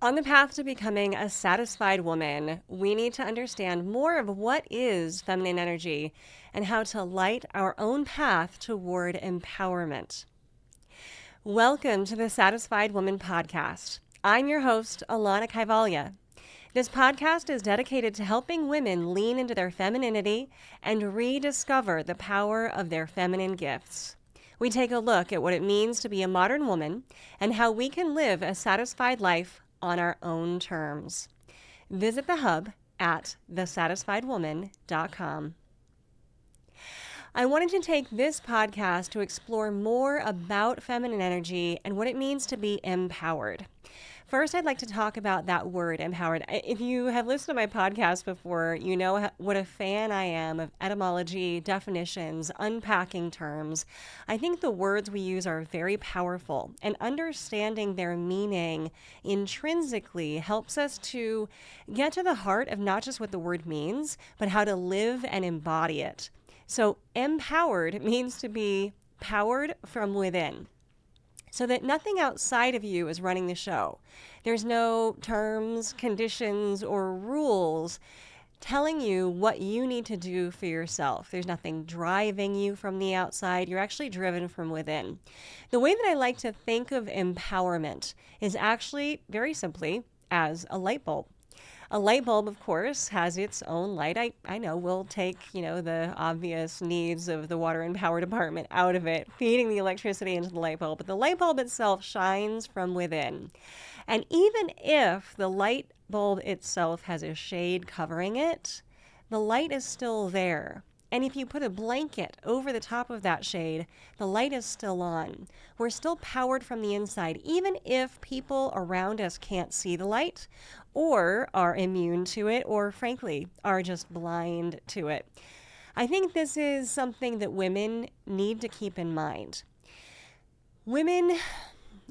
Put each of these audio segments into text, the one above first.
On the path to becoming a satisfied woman, we need to understand more of what is feminine energy and how to light our own path toward empowerment. Welcome to the Satisfied Woman podcast. I'm your host, Alanna Kaivalya. This podcast is dedicated to helping women lean into their femininity and rediscover the power of their feminine gifts. We take a look at what it means to be a modern woman and how we can live a satisfied life on our own terms. Visit the hub at thesatisfiedwoman.com. I wanted to take this podcast to explore more about feminine energy and what it means to be empowered. First, I'd like to talk about that word, empowered. If you have listened to my podcast before, you know what a fan I am of etymology, definitions, unpacking terms. I think the words we use are very powerful, and understanding their meaning intrinsically helps us to get to the heart of not just what the word means, but how to live and embody it. So empowered means to be powered from within, so that nothing outside of you is running the show. There's no terms, conditions, or rules telling you what you need to do for yourself. There's nothing driving you from the outside. You're actually driven from within. The way that I like to think of empowerment is actually very simply as a light bulb. A light bulb, of course, has its own light. I know we'll take, the obvious needs of the water and power department out of it, feeding the electricity into the light bulb. But the light bulb itself shines from within. And even if the light bulb itself has a shade covering it, the light is still there. And if you put a blanket over the top of that shade, the light is still on. We're still powered from the inside, even if people around us can't see the light or are immune to it or, frankly, are just blind to it. I think this is something that women need to keep in mind. Women,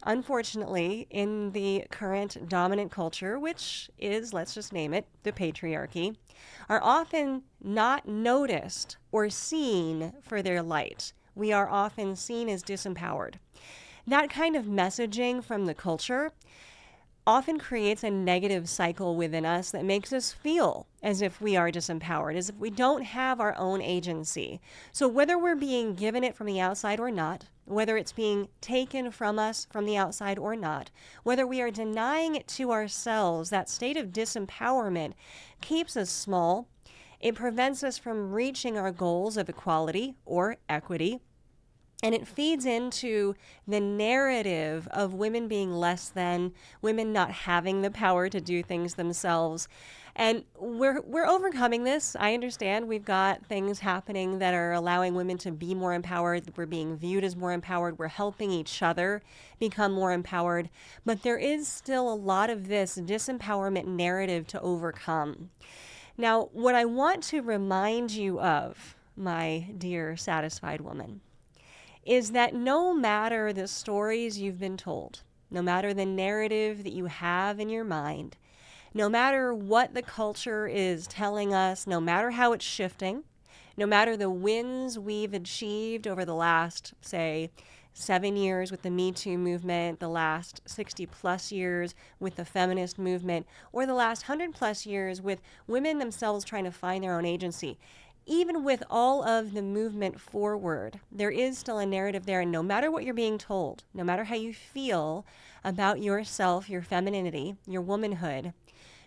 unfortunately, in the current dominant culture, which is, let's just name it, the patriarchy, are often not noticed or seen for their light. We are often seen as disempowered. That kind of messaging from the culture often creates a negative cycle within us that makes us feel as if we are disempowered, as if we don't have our own agency. So whether we're being given it from the outside or not, whether it's being taken from us from the outside or not, whether we are denying it to ourselves, that state of disempowerment keeps us small. It prevents us from reaching our goals of equality or equity. And it feeds into the narrative of women being less than, women not having the power to do things themselves. And we're overcoming this. I understand we've got things happening that are allowing women to be more empowered. We're being viewed as more empowered. We're helping each other become more empowered. But there is still a lot of this disempowerment narrative to overcome. Now, what I want to remind you of, my dear satisfied woman, is that no matter the stories you've been told, no matter the narrative that you have in your mind, no matter what the culture is telling us, no matter how it's shifting, no matter the wins we've achieved over the last, say, 7 years with the Me Too movement, the last 60 plus years with the feminist movement, or the last 100 plus years with women themselves trying to find their own agency. Even with all of the movement forward, there is still a narrative there. And no matter what you're being told, no matter how you feel about yourself, your femininity, your womanhood,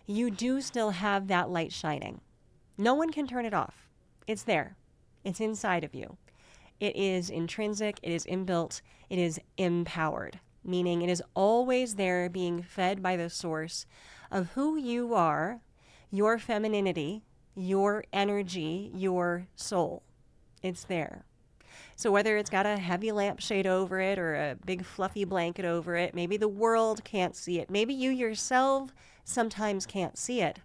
you do still have that light shining. No one can turn it off. It's there. It's inside of you. It is intrinsic. It is inbuilt. It is empowered, meaning it is always there being fed by the source of who you are, your femininity, your energy, your soul. It's there. So whether it's got a heavy lampshade over it or a big fluffy blanket over it, maybe the world can't see it. Maybe you yourself sometimes can't see it.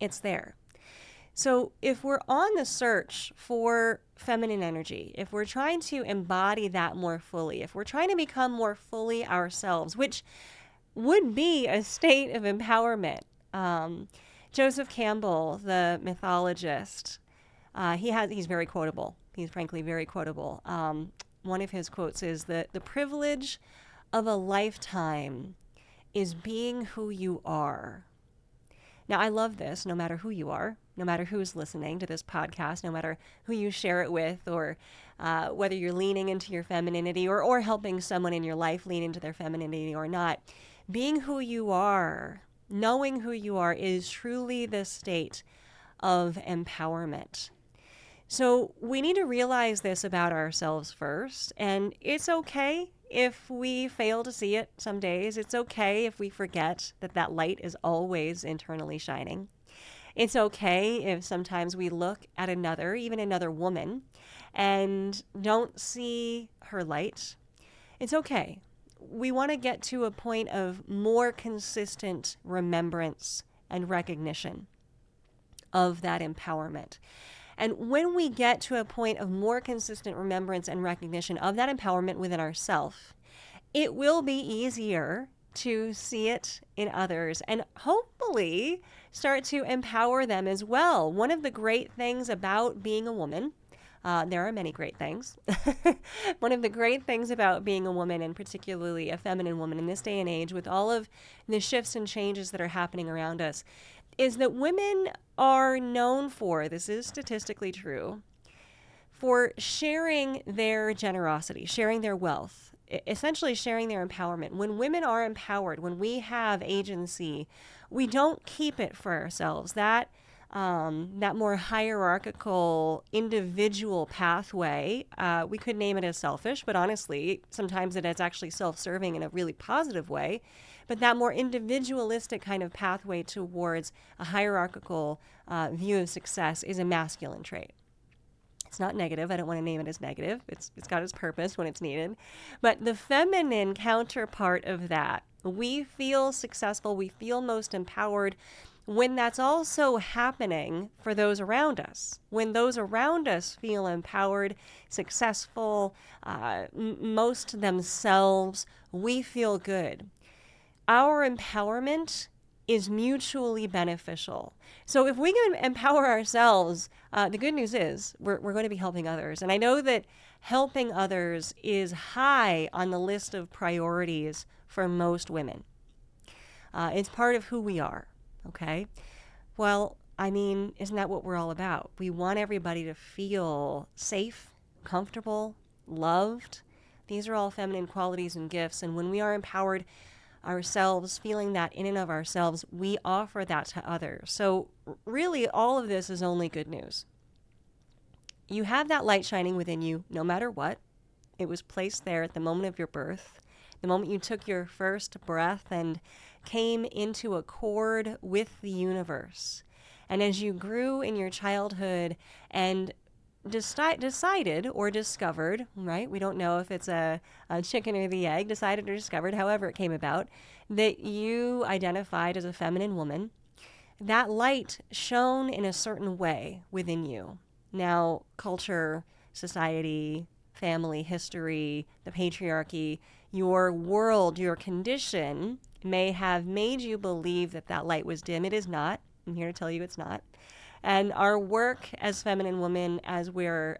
It's there. So if we're on the search for feminine energy, if we're trying to embody that more fully, if we're trying to become more fully ourselves, which would be a state of empowerment, Joseph Campbell, the mythologist, he's very quotable. He's frankly very quotable. One of his quotes is that the privilege of a lifetime is being who you are. Now, I love this no matter who you are, no matter who's listening to this podcast, no matter who you share it with, or whether you're leaning into your femininity or helping someone in your life lean into their femininity or not. Being who you are, knowing who you are, is truly the state of empowerment. So we need to realize this about ourselves first, and it's okay if we fail to see it some days. It's okay if we forget that that light is always internally shining. It's okay if sometimes we look at another, even another woman, and don't see her light. It's okay. We want to get to a point of more consistent remembrance and recognition of that empowerment. And when we get to a point of more consistent remembrance and recognition of that empowerment within ourselves, it will be easier to see it in others and hopefully start to empower them as well. One of the great things about being a woman, there are many great things. One of the great things about being a woman, and particularly a feminine woman in this day and age, with all of the shifts and changes that are happening around us, is that women are known for, this is statistically true, for sharing their generosity, sharing their wealth, essentially sharing their empowerment. When women are empowered, when we have agency, we don't keep it for ourselves. That more hierarchical individual pathway, we could name it as selfish, but honestly, sometimes it is actually self-serving in a really positive way. But that more individualistic kind of pathway towards a hierarchical view of success is a masculine trait. It's not negative. I don't want to name it as negative. It's got its purpose when it's needed. But the feminine counterpart of that, we feel successful, we feel most empowered when that's also happening for those around us. When those around us feel empowered, successful, most themselves, we feel good. Our empowerment is mutually beneficial. So if we can empower ourselves, the good news is we're going to be helping others. And I know that helping others is high on the list of priorities for most women. It's part of who we are, okay? Well, I mean, isn't that what we're all about? We want everybody to feel safe, comfortable, loved. These are all feminine qualities and gifts. And when we are empowered ourselves, feeling that in and of ourselves, we offer that to others. So really, all of this is only good news. You have that light shining within you no matter what. It was placed there at the moment of your birth, the moment you took your first breath and came into accord with the universe. And as you grew in your childhood and decided or discovered, right? We don't know if it's a chicken or the egg, decided or discovered, however it came about, that you identified as a feminine woman. That light shone in a certain way within you. Now, culture, society, family, history, the patriarchy, your world, your condition may have made you believe that that light was dim. It is not. I'm here to tell you it's not. And our work as feminine women, as we're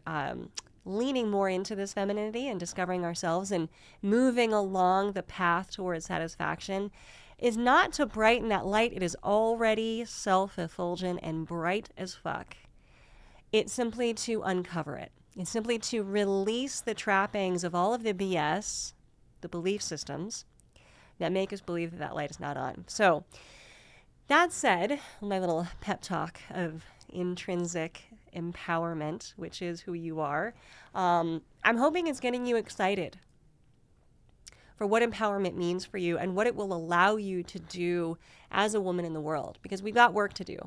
leaning more into this femininity and discovering ourselves and moving along the path towards satisfaction, is not to brighten that light. It is already self-effulgent and bright as fuck. It's simply to uncover it. It's simply to release the trappings of all of the BS, the belief systems, that make us believe that that light is not on. So, that said, my little pep talk of intrinsic empowerment, which is who you are, I'm hoping it's getting you excited for what empowerment means for you and what it will allow you to do as a woman in the world, because we've got work to do.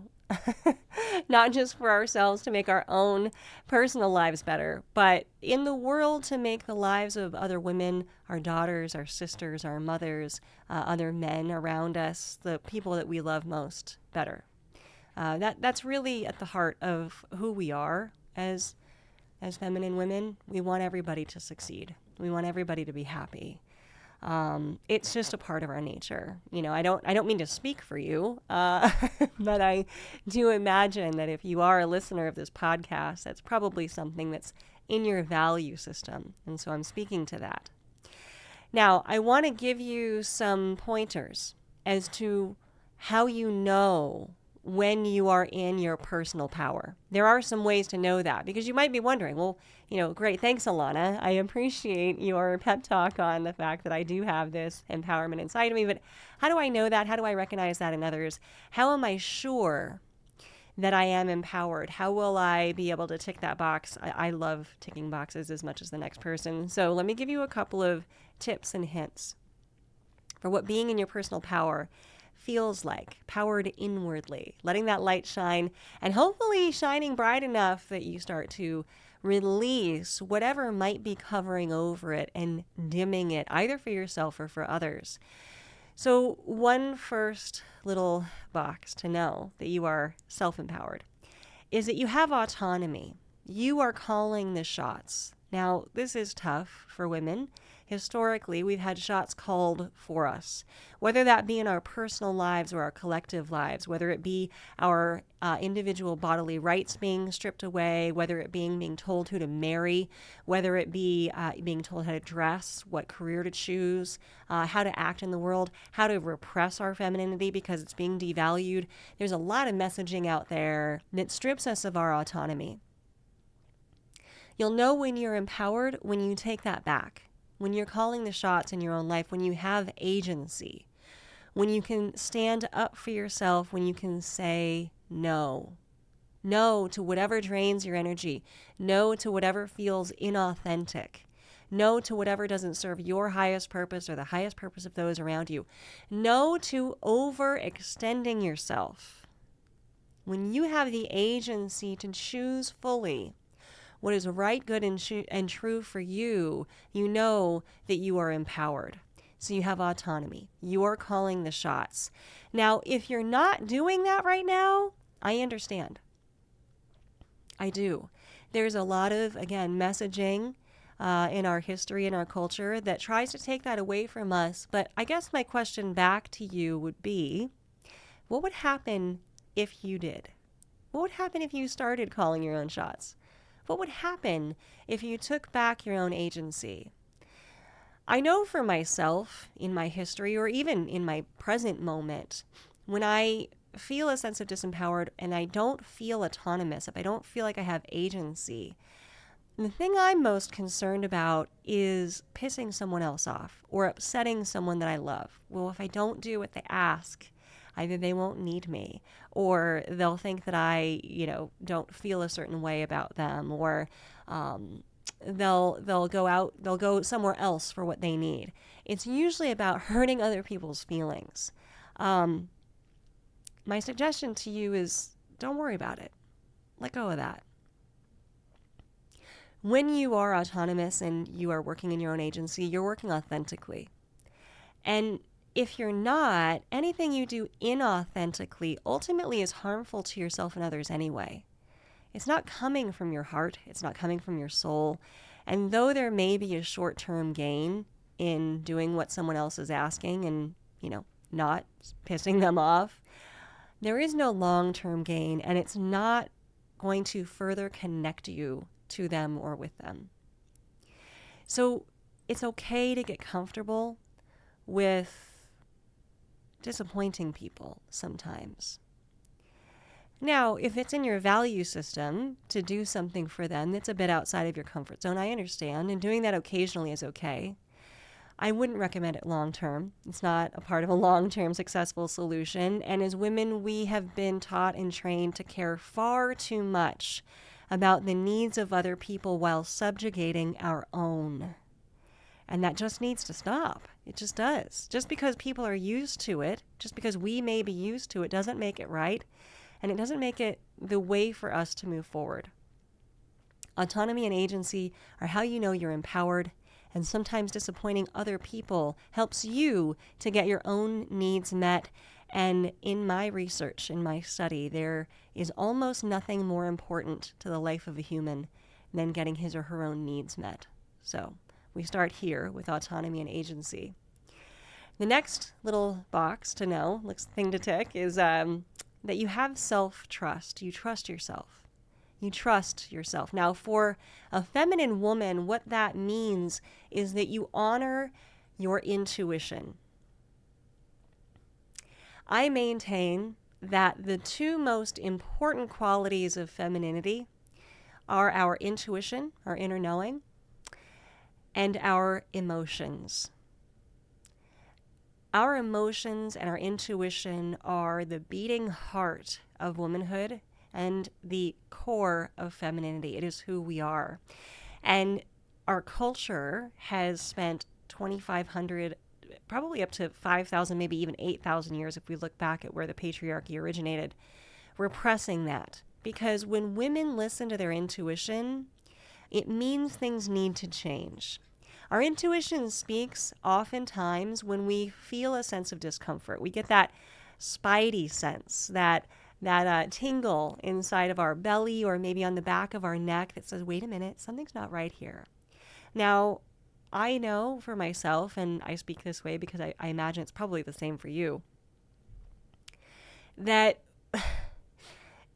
Not just for ourselves to make our own personal lives better, but in the world to make the lives of other women, our daughters, our sisters, our mothers, other men around us, the people that we love most, better. That's really at the heart of who we are as feminine women. We want everybody to succeed. We want everybody to be happy. It's just a part of our nature. You know, I don't mean to speak for you, but I do imagine that if you are a listener of this podcast, that's probably something that's in your value system. And so I'm speaking to that. Now, I want to give you some pointers as to how you know when you are in your personal power. There are some ways to know that, because you might be wondering, well, great, thanks, Alanna. I appreciate your pep talk on the fact that I do have this empowerment inside of me, but how do I know that? How do I recognize that in others? How am I sure that I am empowered? How will I be able to tick that box? I love ticking boxes as much as the next person. So let me give you a couple of tips and hints for what being in your personal power feels like, powered inwardly, letting that light shine, and hopefully shining bright enough that you start to release whatever might be covering over it and dimming it, either for yourself or for others. So one first little box to know that you are self-empowered is that you have autonomy. You are calling the shots. Now, this is tough for women. Historically, we've had shots called for us, whether that be in our personal lives or our collective lives, whether it be our individual bodily rights being stripped away, whether it being told who to marry, whether it be being told how to dress, what career to choose, how to act in the world, how to repress our femininity because it's being devalued. There's a lot of messaging out there that strips us of our autonomy. You'll know when you're empowered when you take that back, when you're calling the shots in your own life, when you have agency, when you can stand up for yourself, when you can say no. No to whatever drains your energy. No to whatever feels inauthentic. No to whatever doesn't serve your highest purpose or the highest purpose of those around you. No to overextending yourself. When you have the agency to choose fully what is right, good, and true for you, you know that you are empowered. So you have autonomy. You are calling the shots. Now, if you're not doing that right now, I understand. I do. There's a lot of, again, messaging in our history, in our culture, that tries to take that away from us. But I guess my question back to you would be, what would happen if you did? What would happen if you started calling your own shots? What would happen if you took back your own agency? I know for myself, in my history, or even in my present moment, when I feel a sense of disempowered and I don't feel autonomous, if I don't feel like I have agency, the thing I'm most concerned about is pissing someone else off or upsetting someone that I love. Well, if I don't do what they ask, either they won't need me, or they'll think that I, don't feel a certain way about them, or they'll go somewhere else for what they need. It's usually about hurting other people's feelings. My suggestion to you is don't worry about it. Let go of that. When you are autonomous and you are working in your own agency, you're working authentically. And if you're not, anything you do inauthentically ultimately is harmful to yourself and others anyway. It's not coming from your heart. It's not coming from your soul. And though there may be a short-term gain in doing what someone else is asking and, not pissing them off, there is no long-term gain, and it's not going to further connect you to them or with them. So it's okay to get comfortable with disappointing people sometimes. Now, if it's in your value system to do something for them that's a bit outside of your comfort zone, I understand, and doing that occasionally is okay. I wouldn't recommend it long term. It's not a part of a long-term successful solution. And as women, we have been taught and trained to care far too much about the needs of other people while subjugating our own. And that just needs to stop. It just does. Just because people are used to it, just because we may be used to it, doesn't make it right. And it doesn't make it the way for us to move forward. Autonomy and agency are how you know you're empowered, and sometimes disappointing other people helps you to get your own needs met. And in my research, in my study, there is almost nothing more important to the life of a human than getting his or her own needs met. So we start here with autonomy and agency. The next little box to know, thing to tick, is that you have self-trust. You trust yourself. You trust yourself. Now, for a feminine woman, what that means is that you honor your intuition. I maintain that the two most important qualities of femininity are our intuition, our inner knowing, and our emotions. Our emotions and our intuition are the beating heart of womanhood and the core of femininity. It is who we are. And our culture has spent 2,500, probably up to 5,000, maybe even 8,000 years if we look back at where the patriarchy originated, repressing that. Because when women listen to their intuition, it means things need to change. Our intuition speaks oftentimes when we feel a sense of discomfort. We get that spidey sense, that tingle inside of our belly or maybe on the back of our neck that says, wait a minute, something's not right here. Now, I know for myself, and I speak this way because I imagine it's probably the same for you, that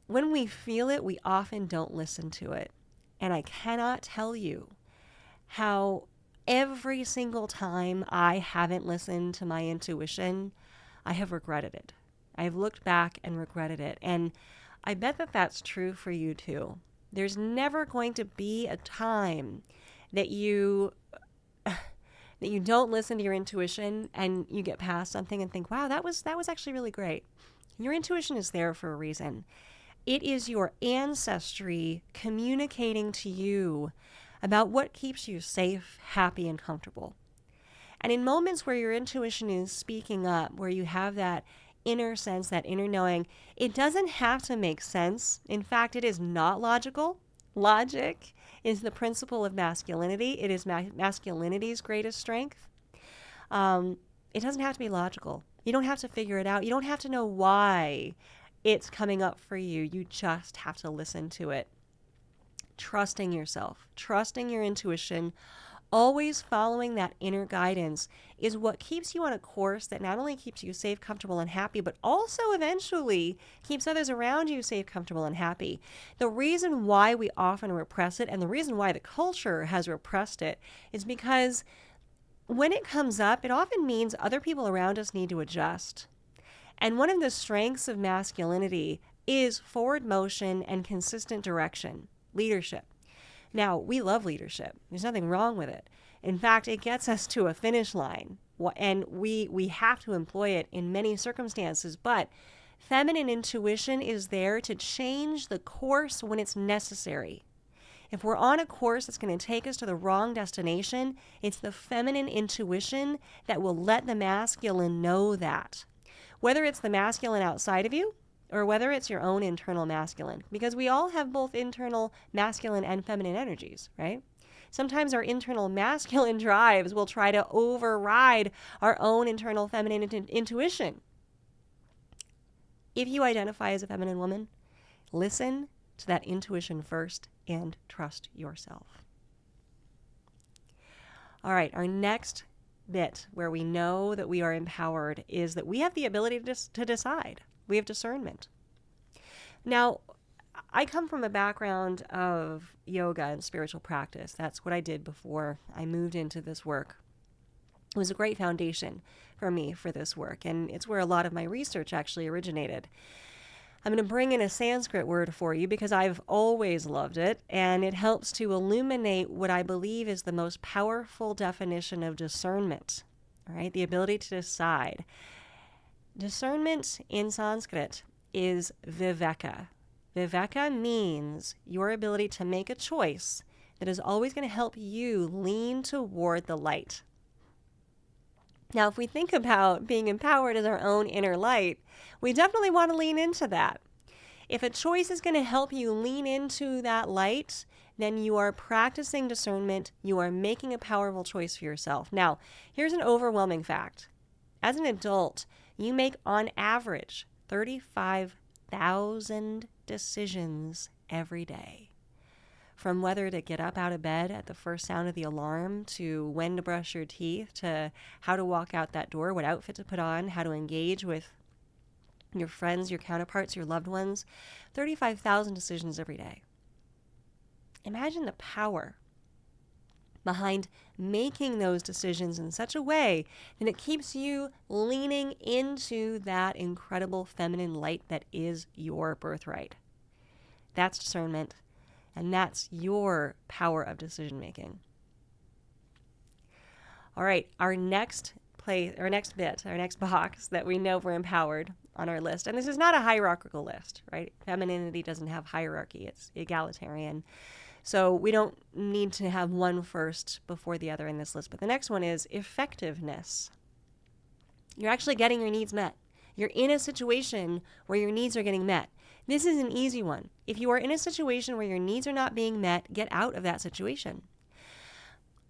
when we feel it, we often don't listen to it. And I cannot tell you how every single time I haven't listened to my intuition, I have regretted it. I've looked back and regretted it. And I bet that that's true for you too. There's never going to be a time that you don't listen to your intuition and you get past something and think, wow, that was actually really great. Your intuition is there for a reason. It is your ancestry communicating to you about what keeps you safe, happy, and comfortable. And in moments where your intuition is speaking up, where you have that inner sense, that inner knowing, it doesn't have to make sense. In fact, it is not logical. Logic is the principle of masculinity. It is masculinity's greatest strength. It doesn't have to be logical. You don't have to figure it out. You don't have to know why it's coming up for you. You just have to listen to it. Trusting yourself, trusting your intuition, always following that inner guidance is what keeps you on a course that not only keeps you safe, comfortable, and happy, but also eventually keeps others around you safe, comfortable, and happy. The reason why we often repress it, and the reason why the culture has repressed it, is because when it comes up, it often means other people around us need to adjust. And one of the strengths of masculinity is forward motion and consistent direction, leadership. Now, we love leadership. There's nothing wrong with it. In fact, it gets us to a finish line, and we have to employ it in many circumstances. But feminine intuition is there to change the course when it's necessary. If we're on a course that's going to take us to the wrong destination, it's the feminine intuition that will let the masculine know that. Whether it's the masculine outside of you or whether it's your own internal masculine, because we all have both internal masculine and feminine energies, right? Sometimes our internal masculine drives will try to override our own internal feminine intuition. If you identify as a feminine woman, listen to that intuition first and trust yourself. All right, our next bit where we know that we are empowered is that we have the ability to decide. We have discernment. Now, I come from a background of yoga and spiritual practice. That's what I did before I moved into this work. It was a great foundation for me for this work, and it's where a lot of my research actually originated. I'm going to bring in a Sanskrit word for you because I've always loved it, and it helps to illuminate what I believe is the most powerful definition of discernment, all right? The ability to decide. Discernment in Sanskrit is viveka. Viveka means your ability to make a choice that is always going to help you lean toward the light. Now, if we think about being empowered as our own inner light, we definitely want to lean into that. If a choice is going to help you lean into that light, then you are practicing discernment. You are making a powerful choice for yourself. Now, here's an overwhelming fact. As an adult, you make on average 35,000 decisions every day. From whether to get up out of bed at the first sound of the alarm, to when to brush your teeth, to how to walk out that door, what outfit to put on, how to engage with your friends, your counterparts, your loved ones. 35,000 decisions every day. Imagine the power behind making those decisions in such a way that it keeps you leaning into that incredible feminine light that is your birthright. That's discernment, and that's your power of decision making. All right, our next box that we know we're empowered on our list, and this is not a hierarchical list, right? Femininity doesn't have hierarchy, it's egalitarian. So we don't need to have one first before the other in this list. But the next one is effectiveness. You're actually getting your needs met. You're in a situation where your needs are getting met. This is an easy one. If you are in a situation where your needs are not being met, get out of that situation.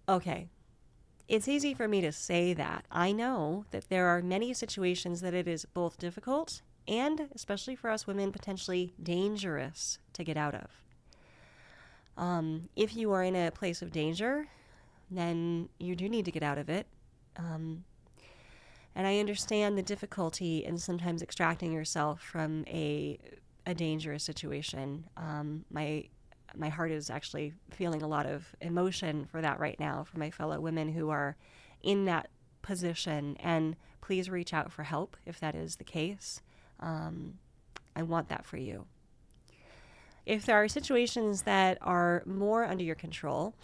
Okay, it's easy for me to say that. I know that there are many situations that it is both difficult and, especially for us women, potentially dangerous to get out of. If you are in a place of danger, then you do need to get out of it. And I understand the difficulty in sometimes extracting yourself from a dangerous situation. My heart is actually feeling a lot of emotion for that right now, for my fellow women who are in that position. And please reach out for help if that is the case. I want that for you. If there are situations that are more under your control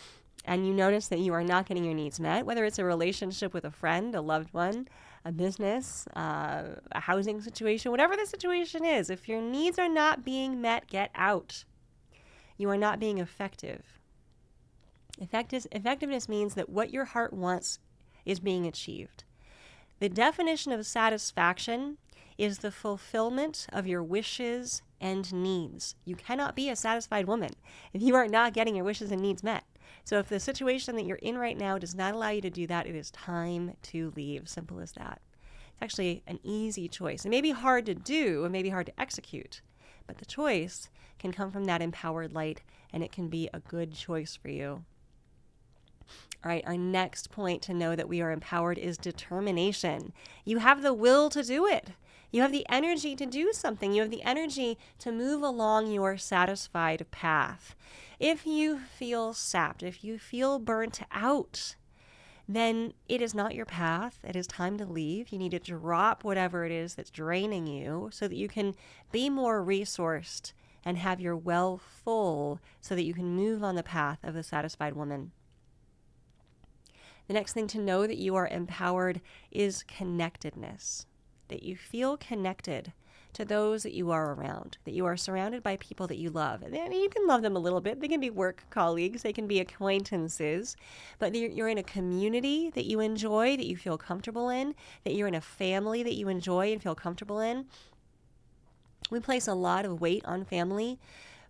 and you notice that you are not getting your needs met, whether it's a relationship with a friend, a loved one, a business, a housing situation, whatever the situation is, if your needs are not being met, get out. You are not being effective. Effectiveness means that what your heart wants is being achieved. The definition of satisfaction is the fulfillment of your wishes and needs. You cannot be a satisfied woman if you are not getting your wishes and needs met. So if the situation that you're in right now does not allow you to do that, it is time to leave. Simple as that. It's actually an easy choice. It may be hard to do, it may be hard to execute, but the choice can come from that empowered light, and it can be a good choice for you. All right, our next point to know that we are empowered is determination. You have the will to do it. You have the energy to do something. You have the energy to move along your satisfied path. If you feel sapped, if you feel burnt out, then it is not your path. It is time to leave. You need to drop whatever it is that's draining you so that you can be more resourced and have your well full so that you can move on the path of the satisfied woman. The next thing to know that you are empowered is connectedness, that you feel connected to those that you are around, that you are surrounded by people that you love. And you can love them a little bit. They can be work colleagues, they can be acquaintances, but you're in a community that you enjoy, that you feel comfortable in, that you're in a family that you enjoy and feel comfortable in. We place a lot of weight on family,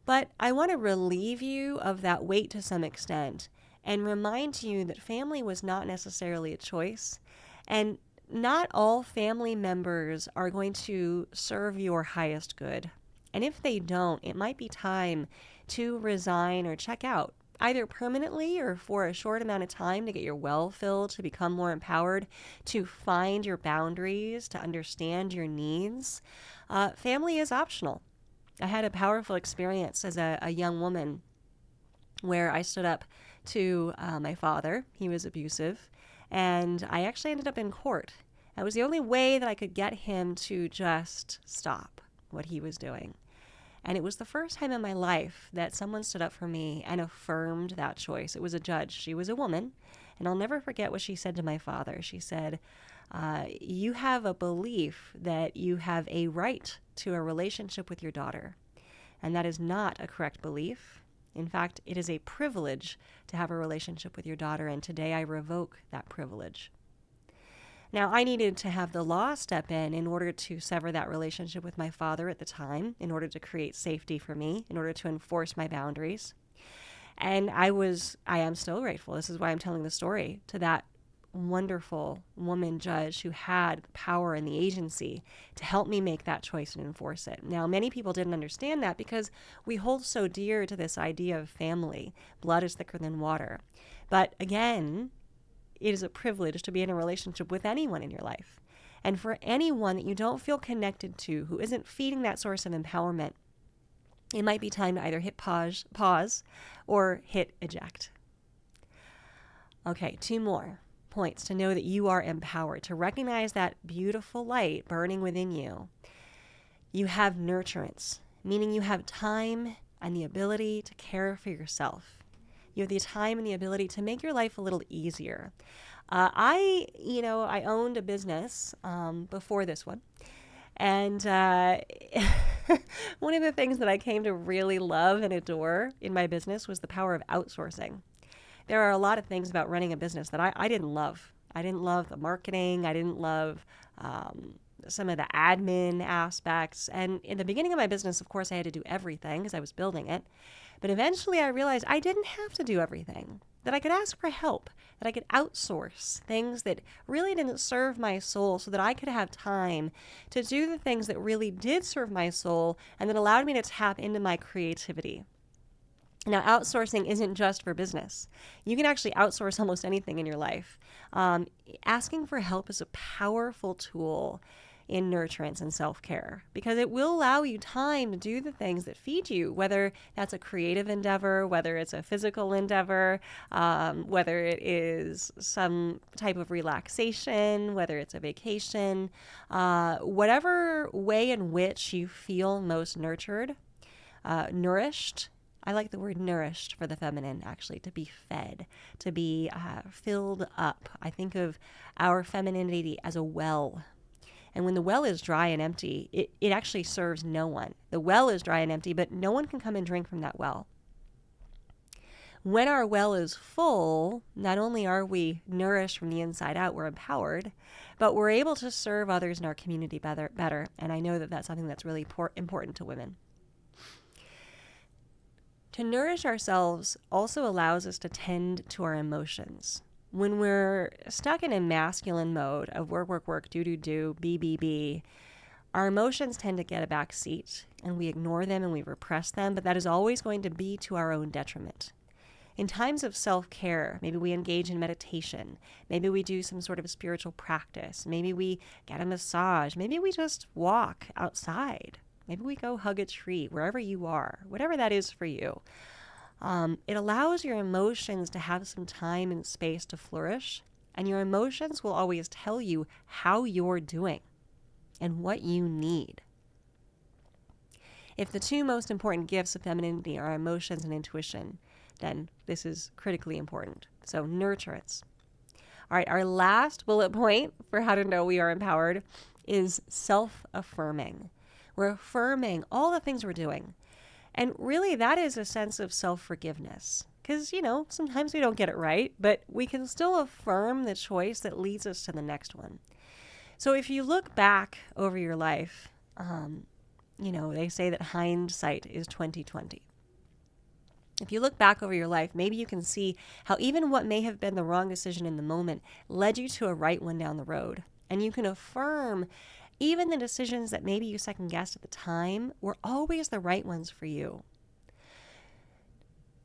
but I want to relieve you of that weight to some extent and remind you that family was not necessarily a choice, and not all family members are going to serve your highest good. And if they don't, it might be time to resign or check out, either permanently or for a short amount of time to get your well filled, to become more empowered, to find your boundaries, to understand your needs. Family is optional. I had a powerful experience as a young woman where I stood up to my father. He was abusive, and I actually ended up in court. That was the only way that I could get him to just stop what he was doing. And it was the first time in my life that someone stood up for me and affirmed that choice. It was a judge. She was a woman, and I'll never forget what she said to my father. She said, you have a belief that you have a right to a relationship with your daughter, and that is not a correct belief. In fact, it is a privilege to have a relationship with your daughter, and today I revoke that privilege. Now, I needed to have the law step in order to sever that relationship with my father at the time, in order to create safety for me, in order to enforce my boundaries. And I am still grateful. This is why I'm telling the story, to that wonderful woman judge who had the power and the agency to help me make that choice and enforce it. Now, many people didn't understand that because we hold so dear to this idea of family. Blood is thicker than water. But again, it is a privilege to be in a relationship with anyone in your life. And for anyone that you don't feel connected to, who isn't feeding that source of empowerment, it might be time to either hit pause or hit eject. Okay, 2 more points to know that you are empowered, to recognize that beautiful light burning within you. You have nurturance, meaning you have time and the ability to care for yourself. You have the time and the ability to make your life a little easier. I owned a business before this one. And one of the things that I came to really love and adore in my business was the power of outsourcing. There are a lot of things about running a business that I didn't love. I didn't love the marketing. I didn't love some of the admin aspects. And in the beginning of my business, of course, I had to do everything because I was building it. But eventually I realized I didn't have to do everything, that I could ask for help, that I could outsource things that really didn't serve my soul so that I could have time to do the things that really did serve my soul and that allowed me to tap into my creativity. Now, outsourcing isn't just for business. You can actually outsource almost anything in your life. Asking for help is a powerful tool in nurturance and self-care because it will allow you time to do the things that feed you, whether that's a creative endeavor, whether it's a physical endeavor, whether it is some type of relaxation, whether it's a vacation, whatever way in which you feel most nurtured, nourished. I like the word nourished for the feminine, actually, to be fed, to be filled up. I think of our femininity as a well. And when the well is dry and empty, it actually serves no one. The well is dry and empty, but no one can come and drink from that well. When our well is full, not only are we nourished from the inside out, we're empowered, but we're able to serve others in our community better. And I know that that's something that's really important to women. To nourish ourselves also allows us to tend to our emotions. When we're stuck in a masculine mode of work, do, be, our emotions tend to get a back seat and we ignore them and we repress them, but that is always going to be to our own detriment. In times of self-care, maybe we engage in meditation, maybe we do some sort of spiritual practice, maybe we get a massage, maybe we just walk outside. Maybe we go hug a tree, wherever you are, whatever that is for you. It allows your emotions to have some time and space to flourish, and your emotions will always tell you how you're doing and what you need. If the 2 most important gifts of femininity are emotions and intuition, then this is critically important. So nurturance. All right, our last bullet point for how to know we are empowered is self-affirming. We're affirming all the things we're doing. And really, that is a sense of self-forgiveness. Because, sometimes we don't get it right, but we can still affirm the choice that leads us to the next one. So if you look back over your life, they say that hindsight is 20/20. If you look back over your life, maybe you can see how even what may have been the wrong decision in the moment led you to a right one down the road. And you can affirm even the decisions that maybe you second-guessed at the time were always the right ones for you.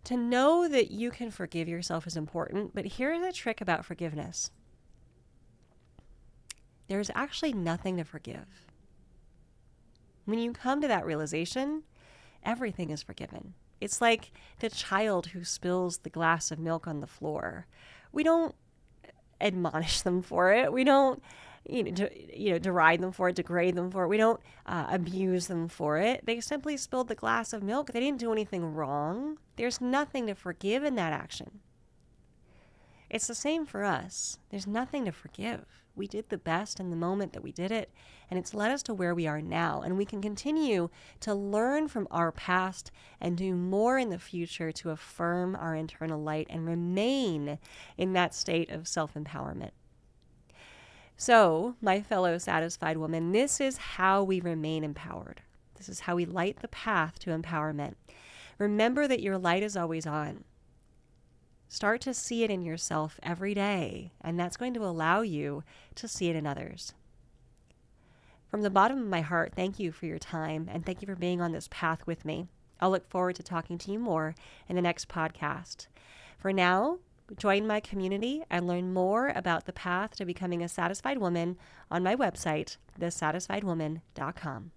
To know that you can forgive yourself is important, but here's a trick about forgiveness. There's actually nothing to forgive. When you come to that realization, everything is forgiven. It's like the child who spills the glass of milk on the floor. We don't admonish them for it. We don't deride them for it, degrade them for it. We don't abuse them for it. They simply spilled the glass of milk. They didn't do anything wrong. There's nothing to forgive in that action. It's the same for us. There's nothing to forgive. We did the best in the moment that we did it, and it's led us to where we are now. And we can continue to learn from our past and do more in the future to affirm our internal light and remain in that state of self-empowerment. So, my fellow satisfied woman, this is how we remain empowered. This is how we light the path to empowerment. Remember that your light is always on. Start to see it in yourself every day, and that's going to allow you to see it in others. From the bottom of my heart, thank you for your time, and thank you for being on this path with me. I'll look forward to talking to you more in the next podcast. For now, join my community and learn more about the path to becoming a satisfied woman on my website, thesatisfiedwoman.com.